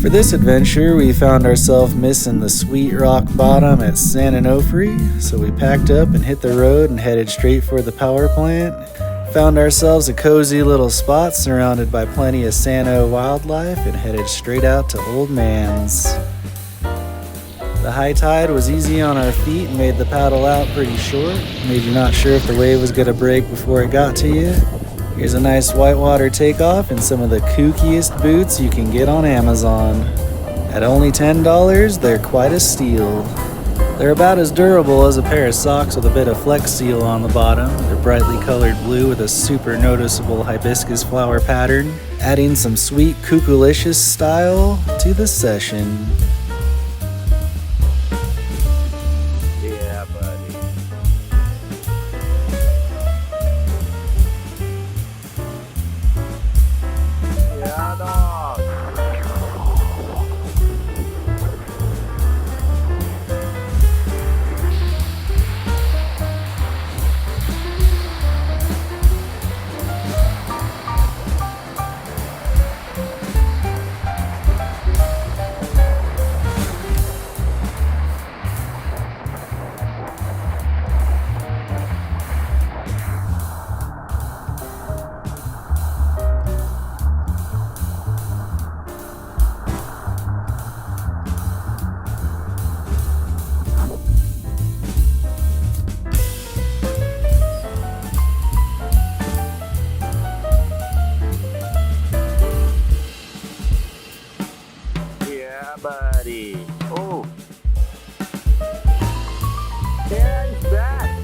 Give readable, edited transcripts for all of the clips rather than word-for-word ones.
For this adventure, we found ourselves missing the sweet rock bottom at San Onofre, so we packed up and hit the road and headed straight for the power plant. Found ourselves a cozy little spot surrounded by plenty of Sano wildlife and headed straight out to Old Man's. The high tide was easy on our feet and made the paddle out pretty short. Made you not sure if the wave was going to break before it got to you. Here's a nice whitewater takeoff in some of the kookiest boots you can get on Amazon. At only $10, they're quite a steal. They're about as durable as a pair of socks with a bit of Flex Seal on the bottom. They're brightly colored blue with a super noticeable hibiscus flower pattern, adding some sweet kookulicious style to the session. Yeah, buddy. Yeah, dog. Yeah, buddy. Oh. Yeah, he's back.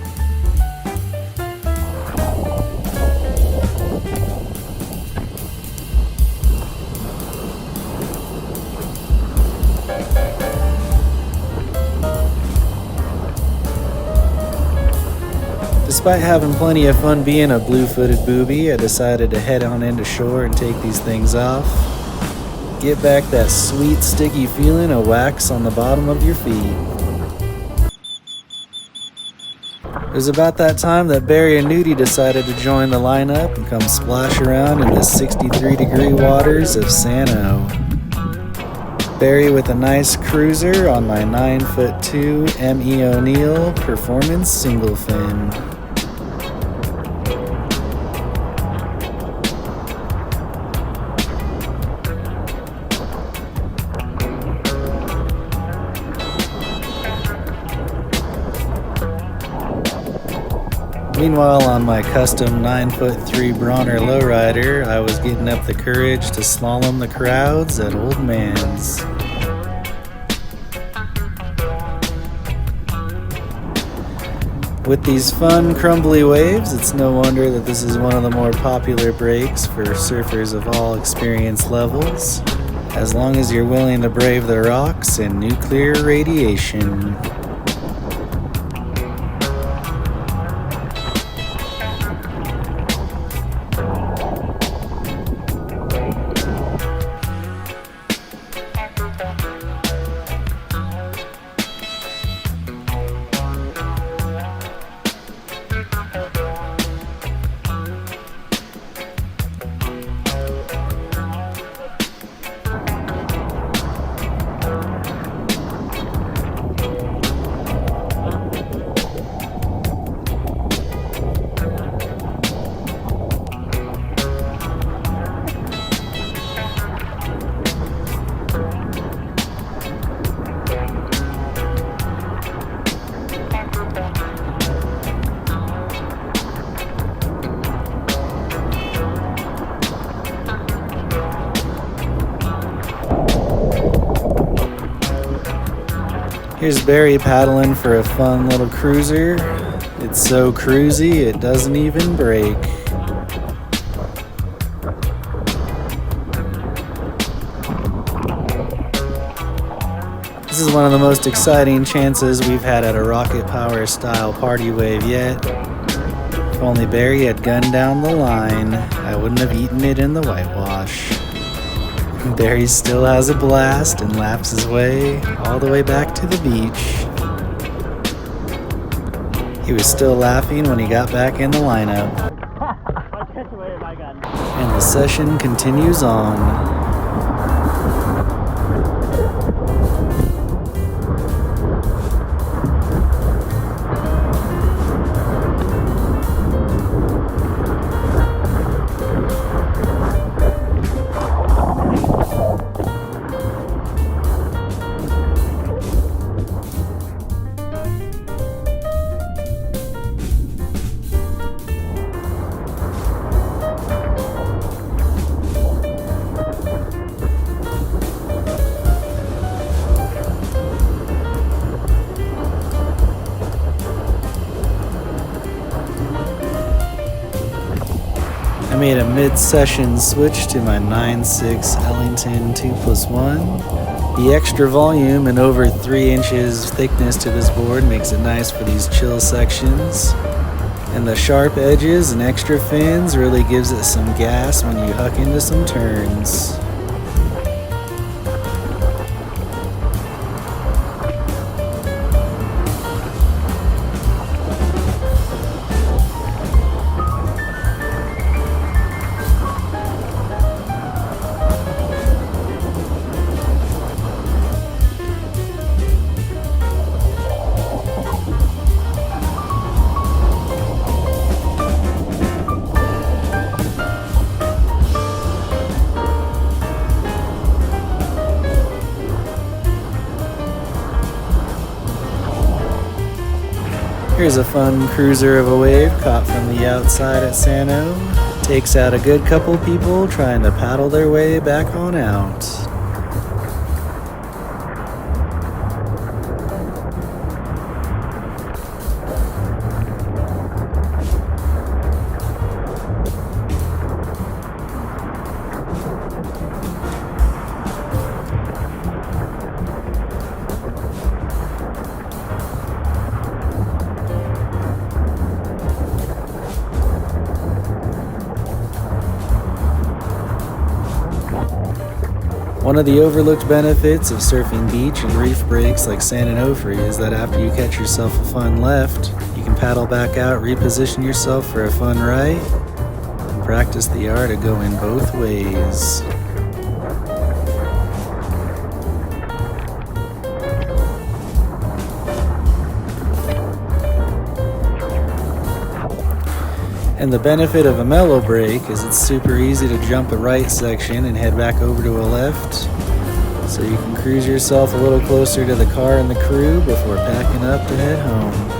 Despite having plenty of fun being a blue-footed booby, I decided to head on into shore and take these things off. Get back that sweet, sticky feeling of wax on the bottom of your feet. It was about that time that Barry and Nudie decided to join the lineup and come splash around in the 63-degree waters of Sano. Barry with a nice cruiser on my 9'2" M.E. O'Neill Performance Single Fin. Meanwhile, on my custom 9'3" Bronner lowrider, I was getting up the courage to slalom the crowds at Old Man's. With these fun, crumbly waves, it's no wonder that this is one of the more popular breaks for surfers of all experience levels, as long as you're willing to brave the rocks and nuclear radiation. Here's Barry paddling for a fun little cruiser. It's so cruisy, it doesn't even break. This is one of the most exciting chances we've had at a rocket power style party wave yet. If only Barry had gunned down the line, I wouldn't have eaten it in the whitewash. Barry still has a blast and laps his way all the way back to the beach. He was still laughing when he got back in the lineup. And the session continues on. I made a mid-session switch to my 9.6 Ellington 2+1. The extra volume and over 3 inches thickness to this board makes it nice for these chill sections. And the sharp edges and extra fins really gives it some gas when you huck into some turns. Here's a fun cruiser of a wave caught from the outside at Sano. Takes out a good couple people trying to paddle their way back on out. One of the overlooked benefits of surfing beach and reef breaks like San Onofre is that after you catch yourself a fun left, you can paddle back out, reposition yourself for a fun right, and practice the art of going both ways. And the benefit of a mellow break is it's super easy to jump a right section and head back over to a left. So you can cruise yourself a little closer to the car and the crew before packing up to head home.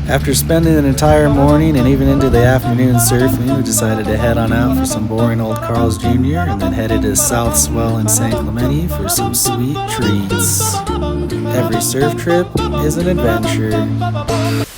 After spending an entire morning and even into the afternoon surfing, we decided to head on out for some boring old Carl's Jr. and then headed to South Swell in St. Clemente for some sweet treats. Every surf trip is an adventure.